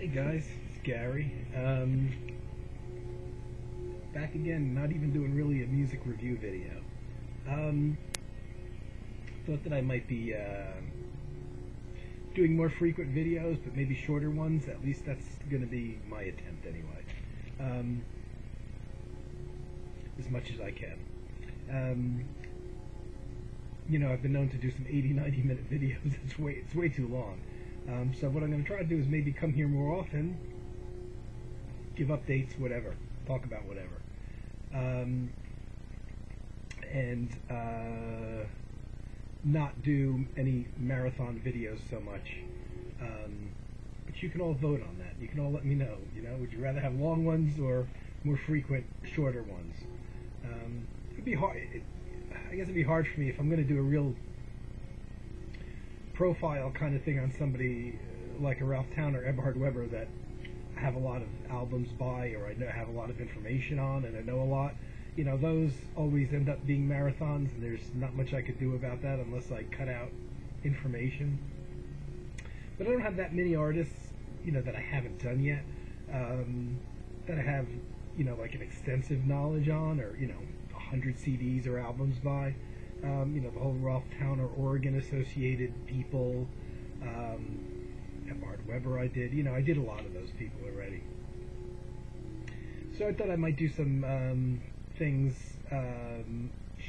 Hey guys, it's Gary. Back again, not even doing really a music review video. Thought that I might be doing more frequent videos, but maybe shorter ones. At least that's going to be my attempt anyway. As much as I can. You know, I've been known to do some 80-90 minute videos. It's way too long. So what I'm going to try to do is maybe come here more often, give updates, whatever, talk about whatever, and not do any marathon videos so much. But you can all vote on that. You can all let me know. You know, would you rather have long ones or more frequent, shorter ones? It'd be hard. I guess it'd be hard for me if I'm going to do a real profile kind of thing on somebody like a Ralph Town or Eberhard Weber that I have a lot of albums by, or I know have a lot of information on, and I know a lot. You know, those always end up being marathons, and there's not much I could do about that unless I cut out information. But I don't have that many artists, you know, that I haven't done yet, that I have, you know, like an extensive knowledge on, or, you know, 100 CDs or albums by. You know, the whole Ralph Towner, Oregon associated people, Eberhard Weber I did. You know, I did a lot of those people already. So I thought I might do some things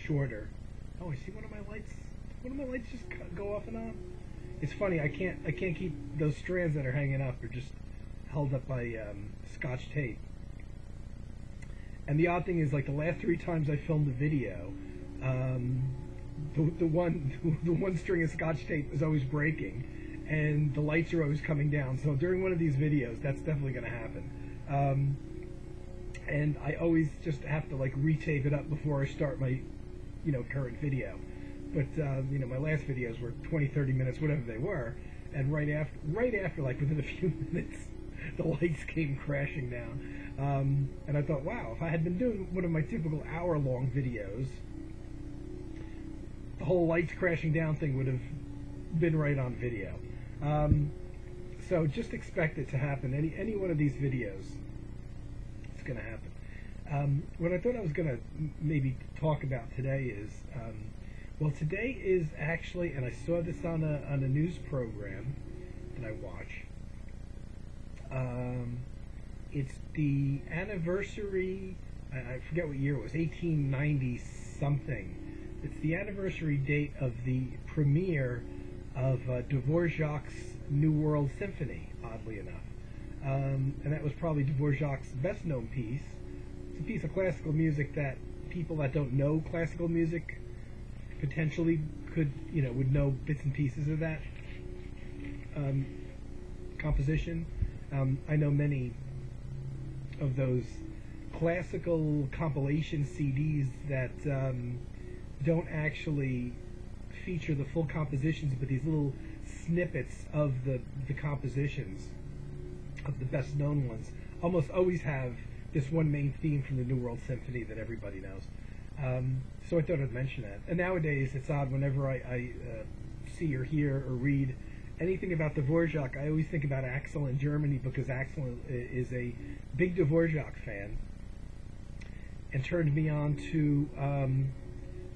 shorter. Oh, I see one of my lights. One of my lights just go off and on. It's funny. I can't keep those strands that are hanging up. They're just held up by Scotch tape. And the odd thing is, like the last 3 times I filmed a video, the one string of Scotch tape is always breaking, and the lights are always coming down. So during one of these videos, that's definitely going to happen. And I always just have to like retape it up before I start my, you know, current video. But you know, my last videos were 20-30 minutes, whatever they were, and right after, like within a few minutes, the lights came crashing down. And I thought, wow, if I had been doing one of my typical hour-long videos, the whole lights crashing down thing would have been right on video. So just expect it to happen. Any one of these videos, it's going to happen. What I thought I was going to maybe talk about today is, well, today is actually, and I saw this on a news program that I watch. It's the anniversary, I forget what year it was, 1890 something. It's the anniversary date of the premiere of Dvorak's New World Symphony, oddly enough. And that was probably Dvorak's best known piece. It's a piece of classical music that people that don't know classical music potentially could, you know, would know bits and pieces of that composition. I know many of those classical compilation CDs that don't actually feature the full compositions, but these little snippets of the compositions of the best known ones almost always have this one main theme from the New World Symphony that everybody knows. So I thought I'd mention that. And nowadays it's odd, whenever I see or hear or read anything about Dvorak, I always think about Axel in Germany, because Axel is a big Dvorak fan and turned me on to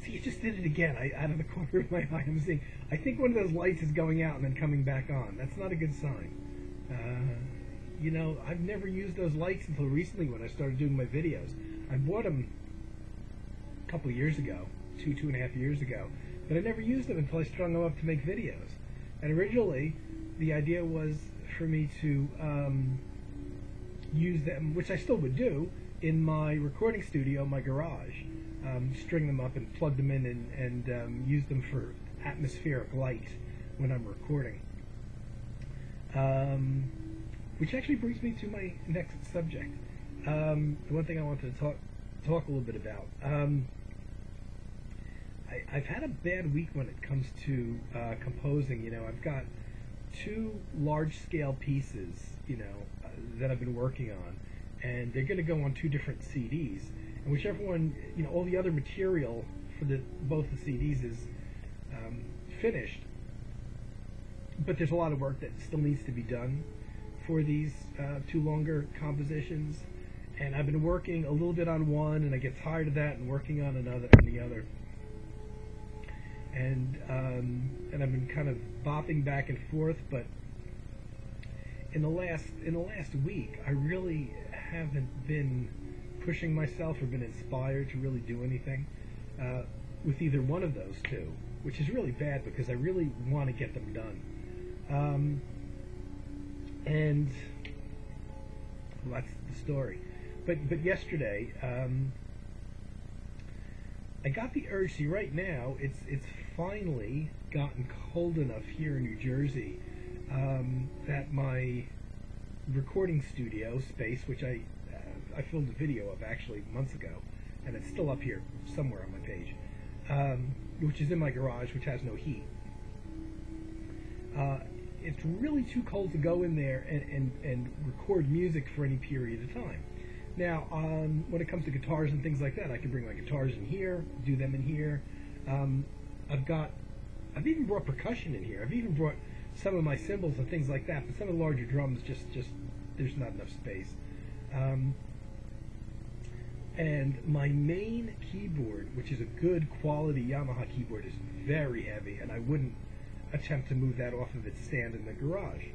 see, you just did it again. Out of the corner of my eye, I'm seeing, I think one of those lights is going out and then coming back on. That's not a good sign. You know, I've never used those lights until recently when I started doing my videos. I bought them a couple of years ago, 2.5 years ago, but I never used them until I strung them up to make videos. And originally, the idea was for me to use them, which I still would do, in my recording studio, my garage. String them up and plug them in and use them for atmospheric light when I'm recording. Which actually brings me to my next subject. The one thing I wanted to talk a little bit about. I've had a bad week when it comes to composing. You know, I've got 2 large-scale pieces, you know, that I've been working on, and they're going to go on 2 different CDs. And whichever one, you know, all the other material for both the CDs is finished, but there's a lot of work that still needs to be done for these two longer compositions, and I've been working a little bit on one, and I get tired of that, and working on the other, and I've been kind of bopping back and forth. But in the last week, I really haven't been pushing myself or been inspired to really do anything with either one of those two, which is really bad because I really want to get them done. And well, that's the story. But yesterday, I got the urge. See, right now it's finally gotten cold enough here in New Jersey that my recording studio space, which I filmed a video of actually months ago, and it's still up here somewhere on my page, which is in my garage, which has no heat. It's really too cold to go in there and record music for any period of time. Now, when it comes to guitars and things like that, I can bring my guitars in here, do them in here. I've even brought percussion in here. I've even brought some of my cymbals and things like that, but some of the larger drums, just there's not enough space. And my main keyboard, which is a good quality Yamaha keyboard, is very heavy, and I wouldn't attempt to move that off of its stand in the garage.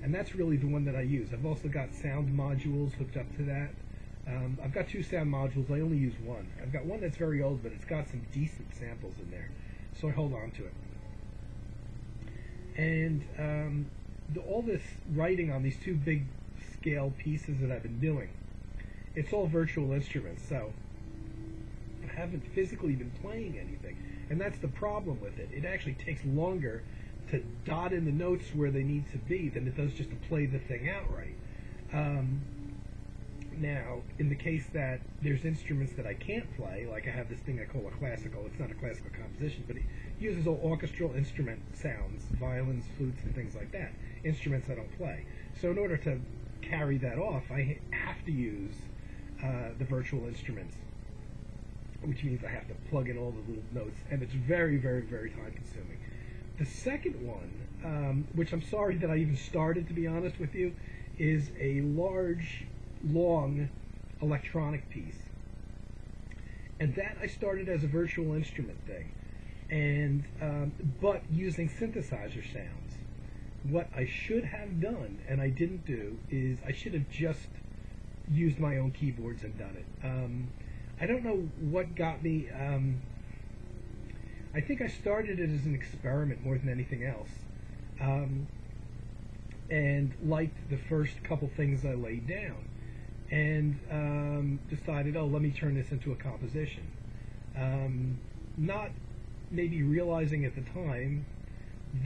And that's really the one that I use. I've also got sound modules hooked up to that. I've got two sound modules. I only use one. I've got one that's very old, but it's got some decent samples in there, so I hold on to it. And all this writing on these two big scale pieces that I've been doing, it's all virtual instruments, so I haven't physically been playing anything. And that's the problem with it. It actually takes longer to dot in the notes where they need to be than it does just to play the thing outright. Now, in the case that there's instruments that I can't play, like I have this thing I call a classical. It's not a classical composition, but it uses all orchestral instrument sounds, violins, flutes, and things like that. Instruments I don't play. So in order to carry that off, I have to use the virtual instruments, which means I have to plug in all the little notes, and it's very, very, very time consuming. The second one, which I'm sorry that I even started, to be honest with you, is a large, long electronic piece. And that I started as a virtual instrument thing, and but using synthesizer sounds. What I should have done, and I didn't do, is I should have just used my own keyboards and done it. I don't know what got me. I think I started it as an experiment more than anything else, and liked the first couple things I laid down, and decided, oh, let me turn this into a composition. Not maybe realizing at the time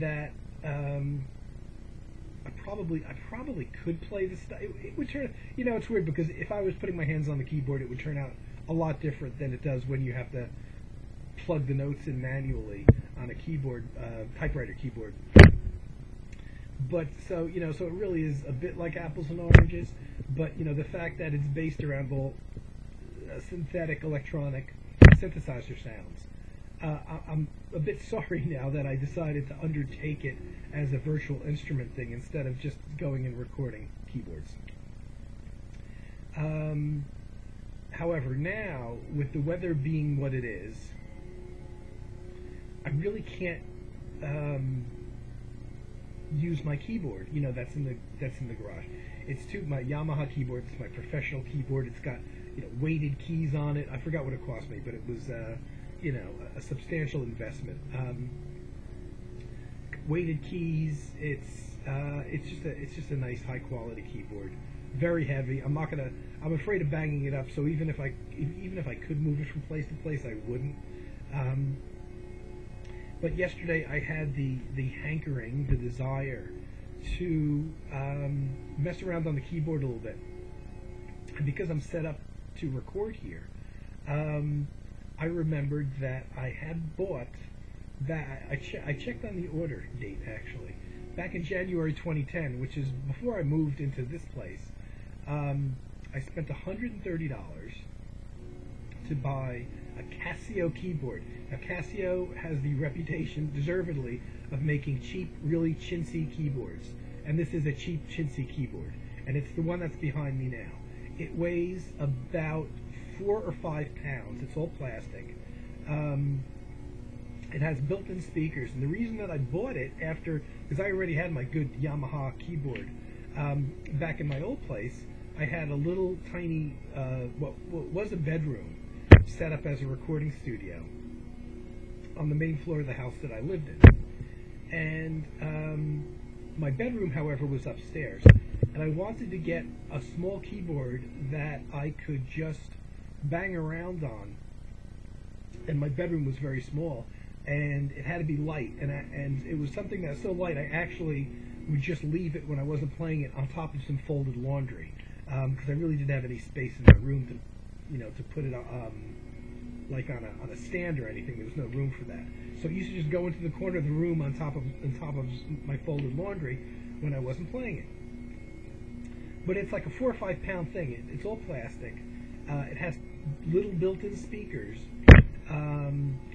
that I probably could play this stuff. It would turn, it's weird because if I was putting my hands on the keyboard, it would turn out a lot different than it does when you have to plug the notes in manually on a keyboard, typewriter keyboard. But so it really is a bit like apples and oranges. But the fact that it's based around all synthetic electronic synthesizer sounds, I'm a bit sorry now that I decided to undertake it as a virtual instrument thing instead of just going and recording keyboards. However, now with the weather being what it is, I really can't use my keyboard. That's in the garage. It's my Yamaha keyboard. It's my professional keyboard. It's got weighted keys on it. I forgot what it cost me, but it was a substantial investment. Weighted keys. It's just a nice high quality keyboard. Very heavy. I'm afraid of banging it up. So even if I could move it from place to place, I wouldn't. But yesterday I had the hankering, the desire to mess around on the keyboard a little bit. And because I'm set up to record here, I remembered that I had bought that. I checked on the order date actually back in January 2010, which is before I moved into this place. I spent $130 to buy a Casio keyboard. Now Casio has the reputation, deservedly, of making cheap, really chintzy keyboards, and this is a cheap chintzy keyboard, and it's the one that's behind me now. It weighs about 4 or 5 pounds. It's all plastic. It has built-in speakers, and the reason that I bought it because I already had my good Yamaha keyboard back in my old place. I had a little tiny, what was a bedroom, set up as a recording studio on the main floor of the house that I lived in. And my bedroom, however, was upstairs, and I wanted to get a small keyboard that I could just bang around on. And my bedroom was very small, and it had to be light, and it was something that's so light I actually would just leave it when I wasn't playing it on top of some folded laundry, because I really didn't have any space in my room to put it like on a stand or anything. There was no room for that, so I used to just go into the corner of the room on top of my folded laundry when I wasn't playing it. But it's like a 4 or 5 pound thing. It's all plastic. It has little built-in speakers.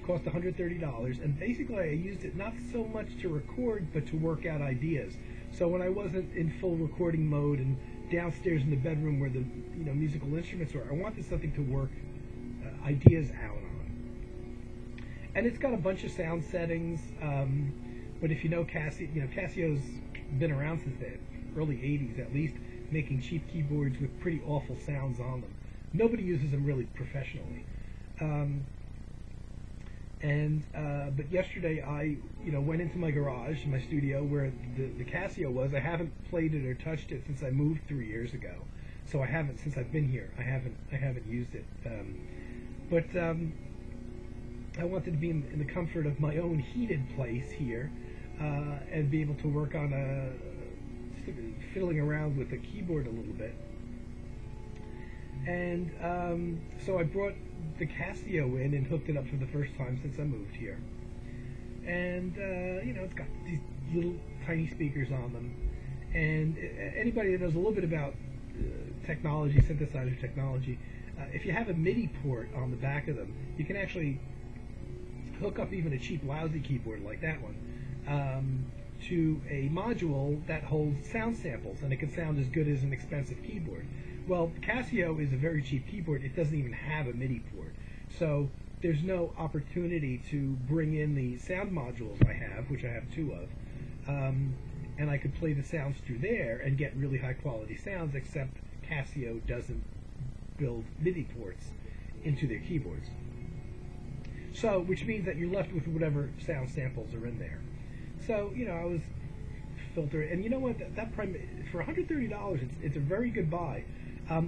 Cost $130, and basically I used it not so much to record, but to work out ideas. So when I wasn't in full recording mode and downstairs in the bedroom where the musical instruments were, I wanted something to work ideas out on. And it's got a bunch of sound settings. But if you know Casio, Casio's been around since the early '80s at least, making cheap keyboards with pretty awful sounds on them. Nobody uses them really professionally. But yesterday I went into my garage, my studio, where the Casio was. I haven't played it or touched it since I moved 3 years ago, so I haven't since I've been here. I haven't used it. But I wanted to be in the comfort of my own heated place here, and be able to work on fiddling around with the keyboard a little bit. And so I brought the Casio in and hooked it up for the first time since I moved here. And it's got these little tiny speakers on them. And anybody that knows a little bit about technology, synthesizer technology, if you have a MIDI port on the back of them, you can actually hook up even a cheap, lousy keyboard like that one to a module that holds sound samples, and it can sound as good as an expensive keyboard. Well, Casio is a very cheap keyboard. It doesn't even have a MIDI port. So there's no opportunity to bring in the sound modules I have, which I have 2 of, and I could play the sounds through there and get really high quality sounds, except Casio doesn't build MIDI ports into their keyboards. So, which means that you're left with whatever sound samples are in there. So, I was filtering, and you know what, for $130, it's a very good buy.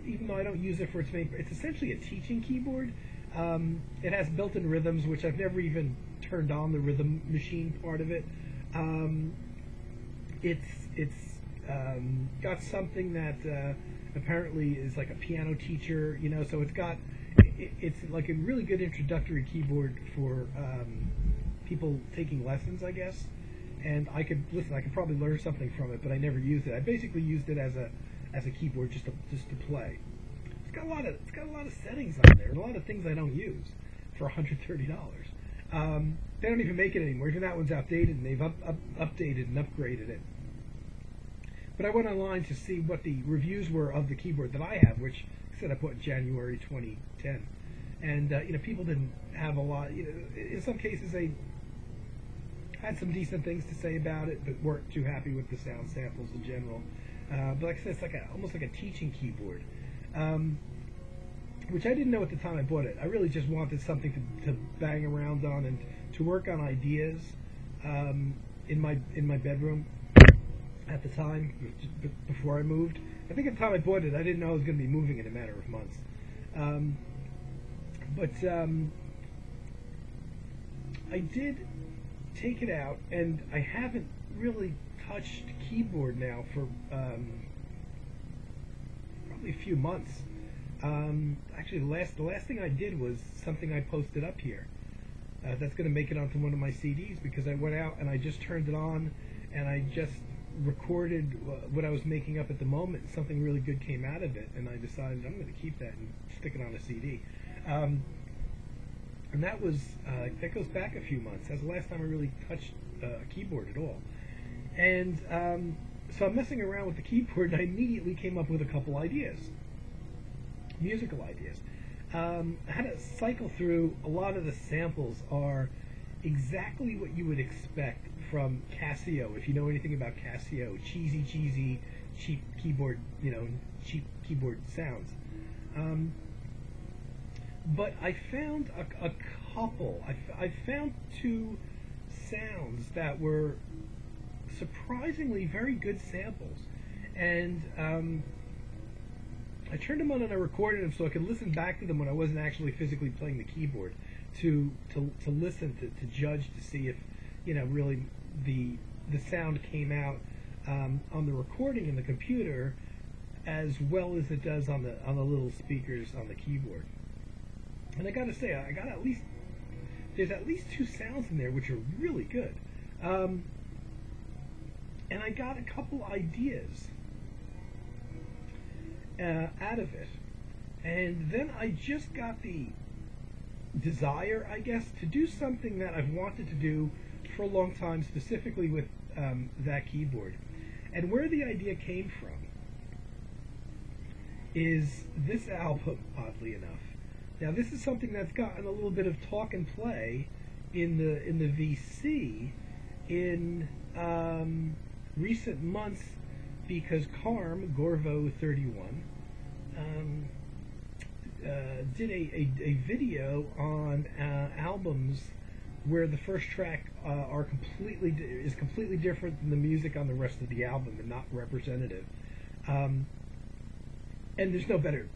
Even though I don't use it for its main, it's essentially a teaching keyboard. It has built-in rhythms, which I've never even turned on the rhythm machine part of it. It's got something that apparently is like a piano teacher, so it's like a really good introductory keyboard for people taking lessons, I guess. And I could probably learn something from it, but I never used it. I basically used it as a keyboard just to play. It's got a lot of settings on there and a lot of things I don't use for $130. They don't even make it anymore. Even that one's outdated, and they've updated and upgraded it. But I went online to see what the reviews were of the keyboard that I have, which I set up in January 2010, and people didn't have a lot. In some cases they had some decent things to say about it, but weren't too happy with the sound samples in general. But like I said, it's almost like a teaching keyboard, which I didn't know at the time I bought it. I really just wanted something to bang around on and to work on ideas in my bedroom at the time, before I moved. I think at the time I bought it, I didn't know I was going to be moving in a matter of months. But I did take it out, and I haven't really touched keyboard now for probably a few months. Actually, the last thing I did was something I posted up here. That's going to make it onto one of my CDs, because I went out and I just turned it on and I just recorded what I was making up at the moment. Something really good came out of it, and I decided I'm going to keep that and stick it on a CD. And that goes back a few months. That's the last time I really touched a keyboard at all. And So I'm messing around with the keyboard, and I immediately came up with a couple ideas, musical ideas. I had to cycle through. A lot of the samples are exactly what you would expect from Casio. If you know anything about Casio, cheesy, cheap keyboard, cheap keyboard sounds. But I found a couple. I found two sounds that were surprisingly very good samples, and I turned them on and I recorded them so I could listen back to them when I wasn't actually physically playing the keyboard to listen to judge to see if really the sound came out on the recording in the computer as well as it does on the little speakers on the keyboard. And I got to say, there's at least two sounds in there which are really good. And I got a couple ideas out of it. And then I just got the desire, I guess, to do something that I've wanted to do for a long time, specifically with that keyboard. And where the idea came from is this album, oddly enough. Now, this is something that's gotten a little bit of talk and play in the VC in recent months, because Gorvo31 did a video on albums where the first track is completely different than the music on the rest of the album and not representative. And there's no better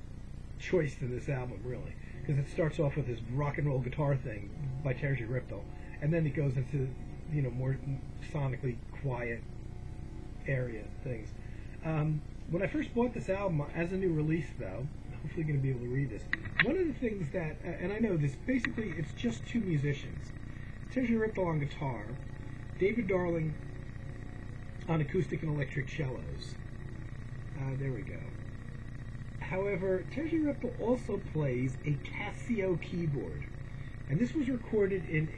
choice than this album, really, because it starts off with this rock and roll guitar thing by Terje Riptel, and then it goes into more sonically quiet area things. When I first bought this album as a new release, though, hopefully going to be able to read this. One of the things that, and I know this, basically it's just two musicians. Terje Riptel on guitar, David Darling on acoustic and electric cellos. There we go. However, Terje Riptel also plays a Casio keyboard, and this was recorded in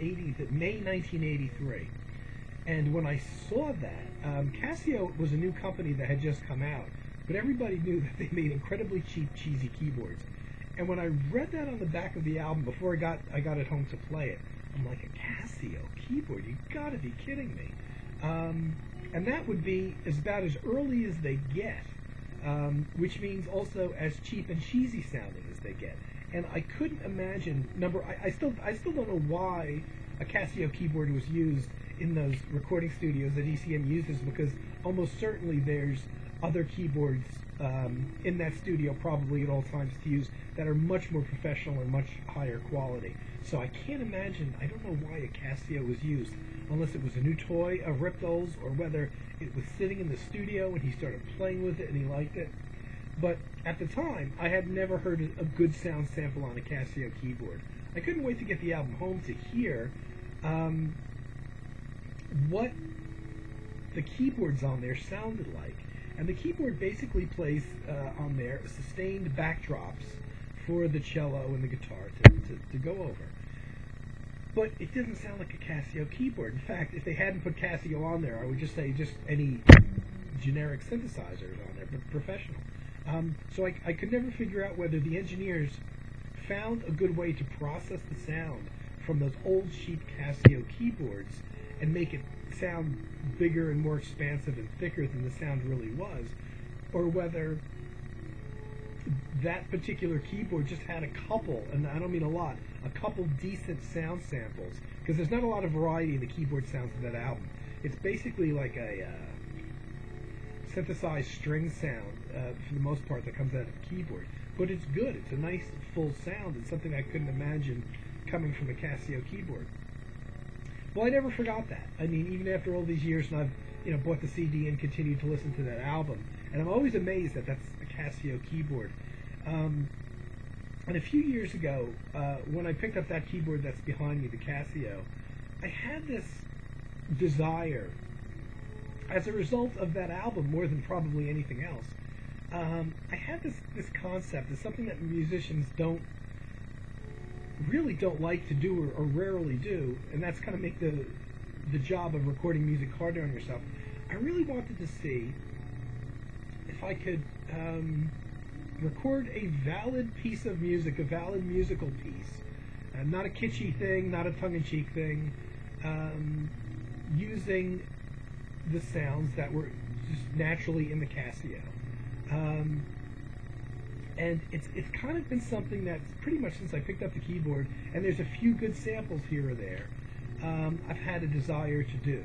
May 1983. And when I saw that, Casio was a new company that had just come out, but everybody knew that they made incredibly cheap, cheesy keyboards. And when I read that on the back of the album before I got it home to play it, I'm like, a Casio keyboard? You gotta be kidding me! And that would be about as early as they get, which means also as cheap and cheesy sounding as they get. And I couldn't imagine I still don't know why a Casio keyboard was used in those recording studios that ECM uses, because almost certainly there's other keyboards in that studio probably at all times to use that are much more professional and much higher quality. So I can't imagine, I don't know why a Casio was used, unless it was a new toy of Riptel's, or whether it was sitting in the studio and he started playing with it and he liked it. But at the time, I had never heard a good sound sample on a Casio keyboard. I couldn't wait to get the album home to hear what the keyboards on there sounded like. And the keyboard basically plays on there sustained backdrops for the cello and the guitar to go over. But it doesn't sound like a Casio keyboard. In fact, if they hadn't put Casio on there, I would just say just any generic synthesizers on there, but professional. So I could never figure out whether the engineers found a good way to process the sound from those old cheap Casio keyboards and make it sound bigger and more expansive and thicker than the sound really was, or whether that particular keyboard just had a couple, and I don't mean a lot, a couple decent sound samples, because there's not a lot of variety in the keyboard sounds of that album. It's basically like a synthesized string sound for the most part that comes out of the keyboard, but it's good. It's a nice full sound. It's something I couldn't imagine coming from a Casio keyboard. Well, I never forgot that. I mean, even after all these years, and I've bought the CD and continued to listen to that album, and I'm always amazed that that's a Casio keyboard. And a few years ago, when I picked up that keyboard that's behind me, the Casio, I had this desire, as a result of that album more than probably anything else. I had this concept. It's something that musicians really don't like to do or rarely do, and that's kind of make the job of recording music harder on yourself. I really wanted to see if I could record a valid piece of music, a valid musical piece, not a kitschy thing, not a tongue-in-cheek thing, using the sounds that were just naturally in the Casio. And it's kind of been something that's pretty much since I picked up the keyboard, and there's a few good samples here or there, I've had a desire to do.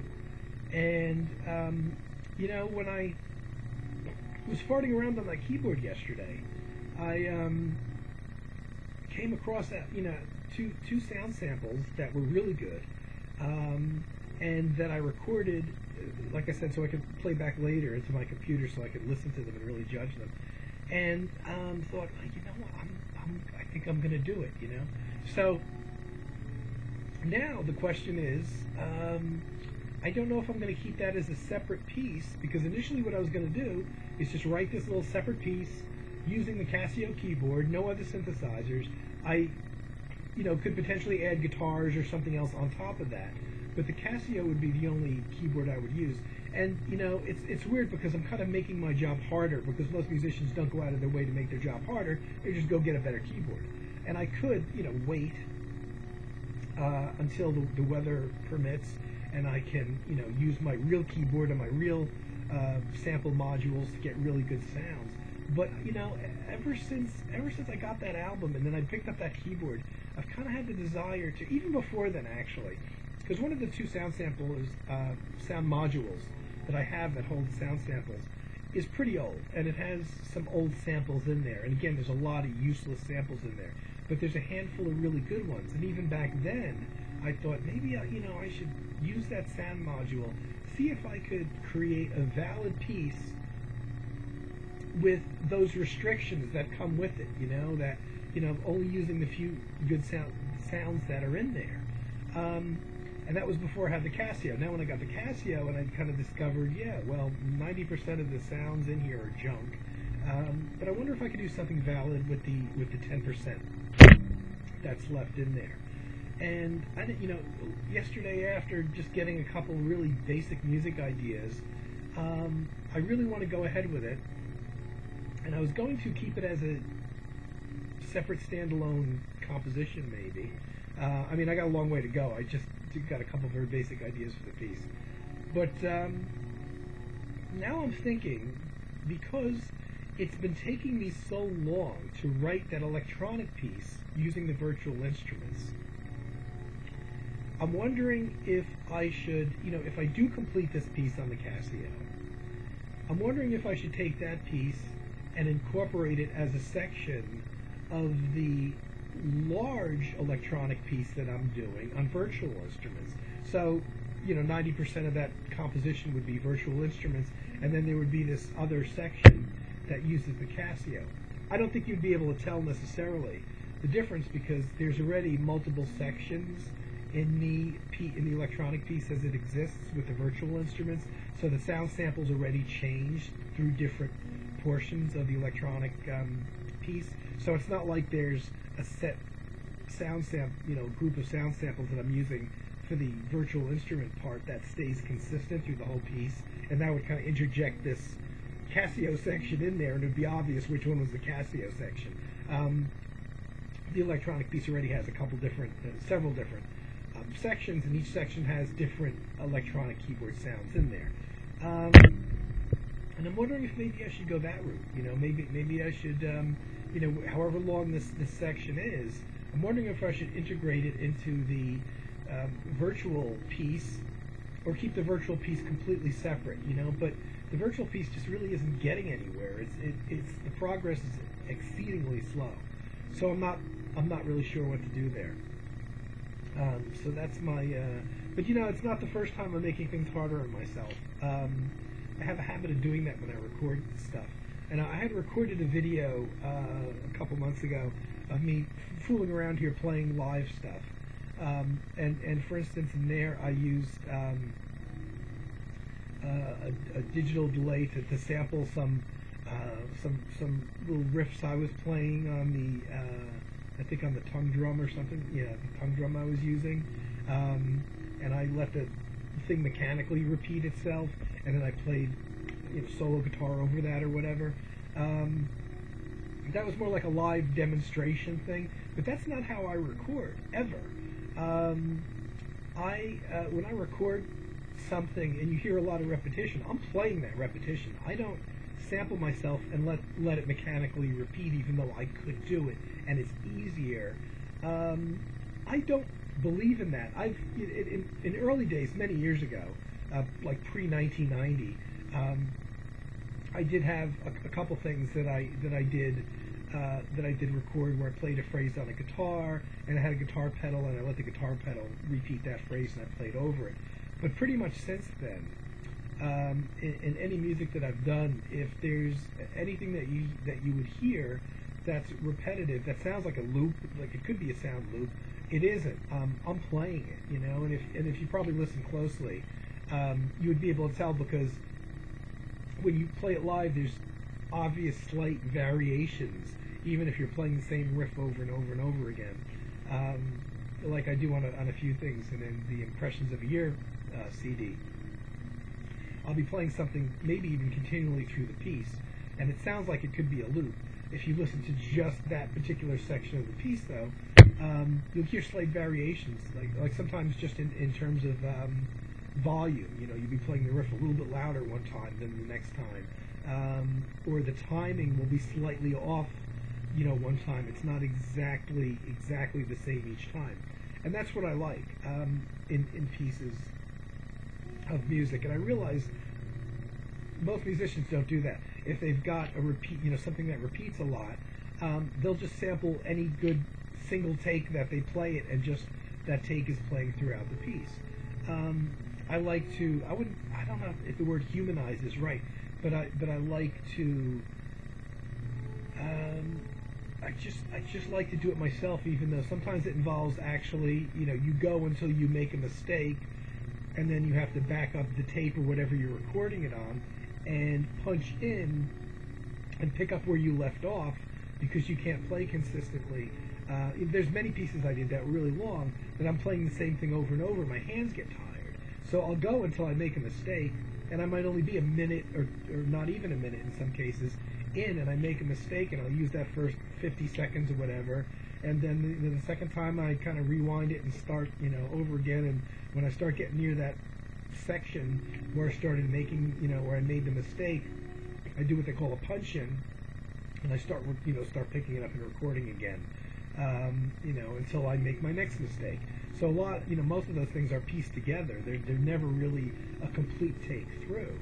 And, you know, when I was farting around on my keyboard yesterday, I came across that, you know, two sound samples that were really good, and that I recorded, like I said, so I could play back later into my computer, so I could listen to them and really judge them. And thought, you know what, I think I'm going to do it, you know. So now the question is, I don't know if I'm going to keep that as a separate piece, because initially what I was going to do is just write this little separate piece using the Casio keyboard, no other synthesizers. I, you know, could potentially add guitars or something else on top of that, but the Casio would be the only keyboard I would use. And, you know, it's weird because I'm kind of making my job harder, because most musicians don't go out of their way to make their job harder. They just go get a better keyboard. And I could, you know, wait until the weather permits, and I can, you know, use my real keyboard and my real sample modules to get really good sounds. But, you know, ever since I got that album and then I picked up that keyboard, I've kind of had the desire to, even before then actually, because one of the two sound modules that I have that hold sound samples is pretty old, and it has some old samples in there. And again, there's a lot of useless samples in there, but there's a handful of really good ones. And even back then, I thought maybe you know, I should use that sound module, see if I could create a valid piece with those restrictions that come with it. You know, that, you know, only using the few good sounds that are in there. And that was before I had the Casio. Now when I got the Casio, and I kind of discovered, yeah, well, 90% of the sounds in here are junk. But I wonder if I could do something valid with the 10% that's left in there. And I didn't, you know, yesterday, after just getting a couple really basic music ideas, I really want to go ahead with it. And I was going to keep it as a separate standalone composition, maybe. I mean, I got a long way to go. I just got a couple very basic ideas for the piece. But now I'm thinking, because it's been taking me so long to write that electronic piece using the virtual instruments, I'm wondering if I should, you know, if I do complete this piece on the Casio, I'm wondering if I should take that piece and incorporate it as a section of the large electronic piece that I'm doing on virtual instruments. So, you know, 90% of that composition would be virtual instruments, and then there would be this other section that uses the Casio. I don't think you'd be able to tell necessarily the difference, because there's already multiple sections in the electronic piece as it exists with the virtual instruments. So the sound samples already changed through different portions of the electronic piece. So it's not like there's a set group of sound samples that I'm using for the virtual instrument part that stays consistent through the whole piece, and that would kind of interject this Casio section in there, and it would be obvious which one was the Casio section. The electronic piece already has several different sections, and each section has different electronic keyboard sounds in there. And I'm wondering if maybe I should go that route. You know, maybe I should, you know, however long this section is, I'm wondering if I should integrate it into the virtual piece, or keep the virtual piece completely separate. You know, but the virtual piece just really isn't getting anywhere. It's the progress is exceedingly slow. So I'm not really sure what to do there. So that's my. But you know, it's not the first time I'm making things harder on myself. I have a habit of doing that when I record stuff. And I had recorded a video a couple months ago of me fooling around here playing live stuff. And for instance, in there I used a digital delay to sample some little riffs I was playing on the I think on the tongue drum or something. Yeah, the tongue drum I was using. And I let the thing mechanically repeat itself, and then I played solo guitar over that or whatever. That was more like a live demonstration thing, but that's not how I record ever. When I record something and you hear a lot of repetition, I'm playing that repetition. I don't sample myself and let it mechanically repeat, even though I could do it and it's easier. I don't believe in that. In early days, many years ago, like pre-1990, I did have a couple things that I did record where I played a phrase on a guitar and I had a guitar pedal and I let the guitar pedal repeat that phrase and I played over it. But pretty much since then, in any music that I've done, if there's anything that you would hear that's repetitive, that sounds like a loop, like it could be a sound loop, it isn't. I'm playing it, and if you probably listen closely, you would be able to tell, because when you play it live, there's obvious slight variations, even if you're playing the same riff over and over and over again, like I do on a few things. And in the Impressions of a Year CD, I'll be playing something maybe even continually through the piece, and it sounds like it could be a loop. If you listen to just that particular section of the piece, though, you'll hear slight variations, like sometimes just in terms of volume. You'll be playing the riff a little bit louder one time than the next time, or the timing will be slightly off. One time it's not exactly the same each time, and that's what I like in pieces of music. And I realize most musicians don't do that. If they've got a repeat, something that repeats a lot, they'll just sample any good single take that they play it, and just that take is playing throughout the piece. I like to. I don't know if the word humanize is right, but I like to. I just like to do it myself, even though sometimes it involves actually, you go until you make a mistake, and then you have to back up the tape or whatever you're recording it on, and punch in and pick up where you left off, because you can't play consistently. There's many pieces I did that were really long, that I'm playing the same thing over and over. My hands get tired, so I'll go until I make a mistake, and I might only be a minute or not even a minute in some cases in, and I make a mistake, and I'll use that first 50 seconds or whatever, and then the second time I kind of rewind it and start over again. And when I start getting near that section where I started making, where I made the mistake, I do what they call a punch in, and I start picking it up and recording again, until I make my next mistake. So most of those things are pieced together. They're never really a complete take through.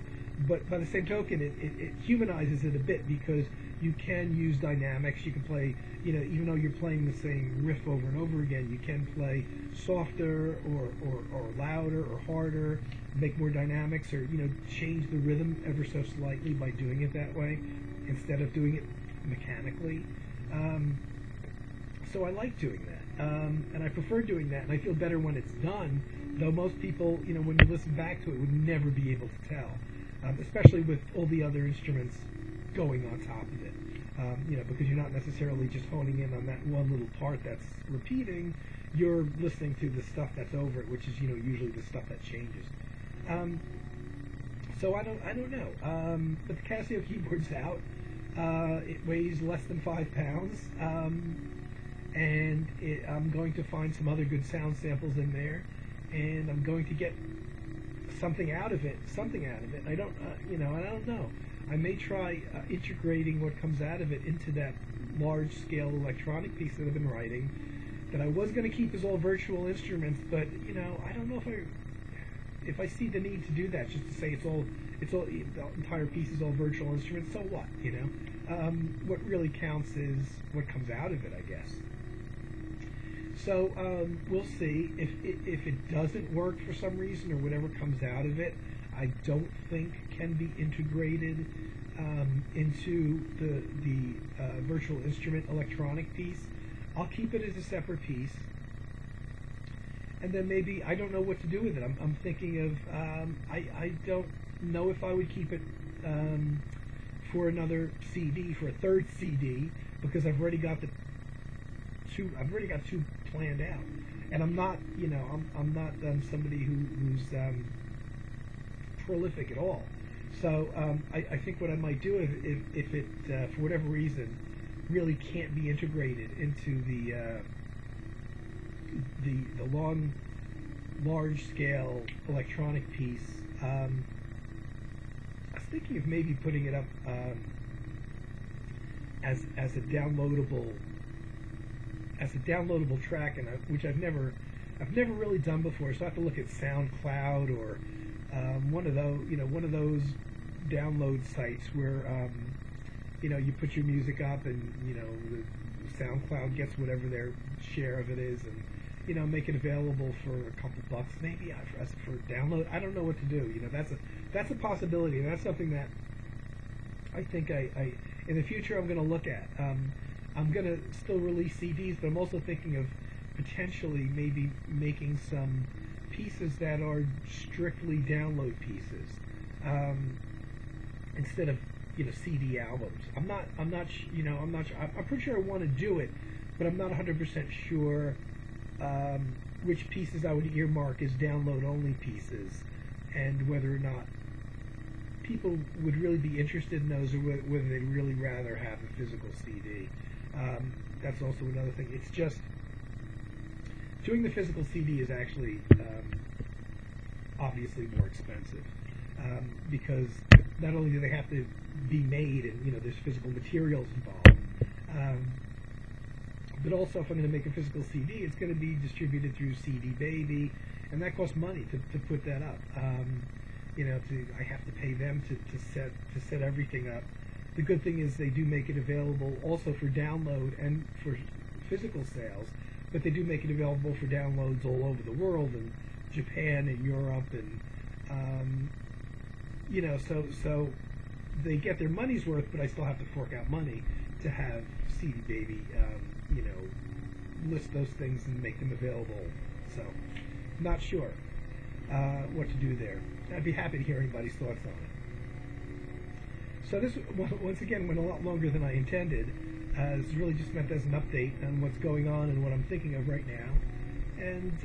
But by the same token, it humanizes it a bit, because you can use dynamics. You can play, even though you're playing the same riff over and over again, you can play softer or louder or harder, make more dynamics, or change the rhythm ever so slightly by doing it that way instead of doing it mechanically. So I like doing that, and I prefer doing that, and I feel better when it's done. Though most people, when you listen back to it, would never be able to tell. Especially with all the other instruments going on top of it, because you're not necessarily just honing in on that one little part that's repeating. You're listening to the stuff that's over it, which is usually the stuff that changes. So I don't know. But the Casio keyboard's out. It weighs less than 5 pounds, and I'm going to find some other good sound samples in there, and I'm going to get something out of it. I don't know. I may try integrating what comes out of it into that large-scale electronic piece that I've been writing, that I was going to keep as all virtual instruments, but I don't know if I see the need to do that, just to say it's all the entire piece is all virtual instruments. So what? What really counts is what comes out of it, I guess. So we'll see. If it doesn't work for some reason, or whatever comes out of it, I don't think can be integrated into the virtual instrument electronic piece, I'll keep it as a separate piece. And then maybe, I don't know what to do with it. I'm thinking of, I don't know if I would keep it for another CD, for a third CD, because I've already got two planned out, and I'm not, I'm not somebody who's prolific at all. So I think what I might do if it for whatever reason really can't be integrated into the large scale electronic piece. I was thinking of maybe putting it up as a downloadable track, and which I've never really done before. So I have to look at SoundCloud or one of those download sites where you put your music up, and the SoundCloud gets whatever their share of it is, and make it available for a couple bucks, maybe for download. I don't know what to do. That's a possibility, and that's something that I think I in the future I'm going to look at. I'm going to still release CDs, but I'm also thinking of potentially maybe making some pieces that are strictly download pieces instead of CD albums. I'm pretty sure I want to do it, but I'm not 100% sure which pieces I would earmark as download only pieces, and whether or not people would really be interested in those, or whether they'd really rather have a physical CD. That's also another thing. It's just doing the physical CD is actually obviously more expensive because not only do they have to be made, and there's physical materials involved, but also if I'm going to make a physical CD, it's going to be distributed through CD Baby, and that costs money to put that up. I have to pay them to set everything up. The good thing is they do make it available also for download and for physical sales, but they do make it available for downloads all over the world, in Japan and Europe, and so they get their money's worth, but I still have to fork out money to have CD Baby, list those things and make them available. So, not sure what to do there. I'd be happy to hear anybody's thoughts on it. So this, once again, went a lot longer than I intended. It's really just meant as an update on what's going on and what I'm thinking of right now. And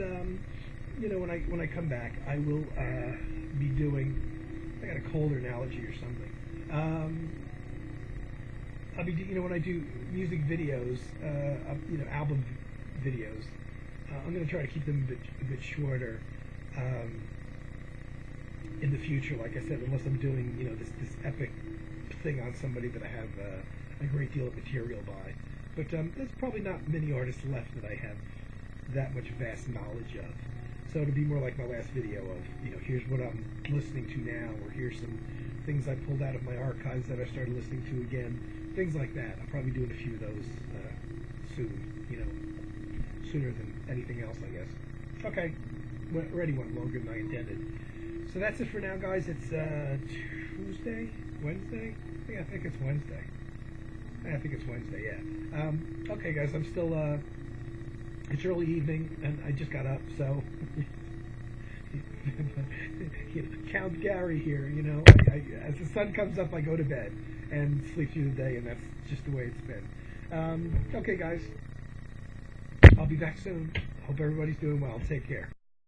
when I come back, I will be doing. I got a cold or an allergy or something. I'll be, when I do music videos, album videos, I'm going to try to keep them a bit shorter in the future. Like I said, unless I'm doing, this epic thing on somebody that I have a great deal of material by. But there's probably not many artists left that I have that much vast knowledge of. So it'll be more like my last video of, here's what I'm listening to now, or here's some things I pulled out of my archives that I started listening to again, things like that. I'll probably doing a few of those soon, sooner than anything else, I guess. Okay, already went longer than I intended. So that's it for now, guys. It's Tuesday? Wednesday? I think it's Wednesday. I think it's Wednesday, yeah. Okay, guys, I'm still, it's early evening, and I just got up, so, Count Gary here, as the sun comes up, I go to bed and sleep through the day, and that's just the way it's been. Okay, guys, I'll be back soon. Hope everybody's doing well. Take care.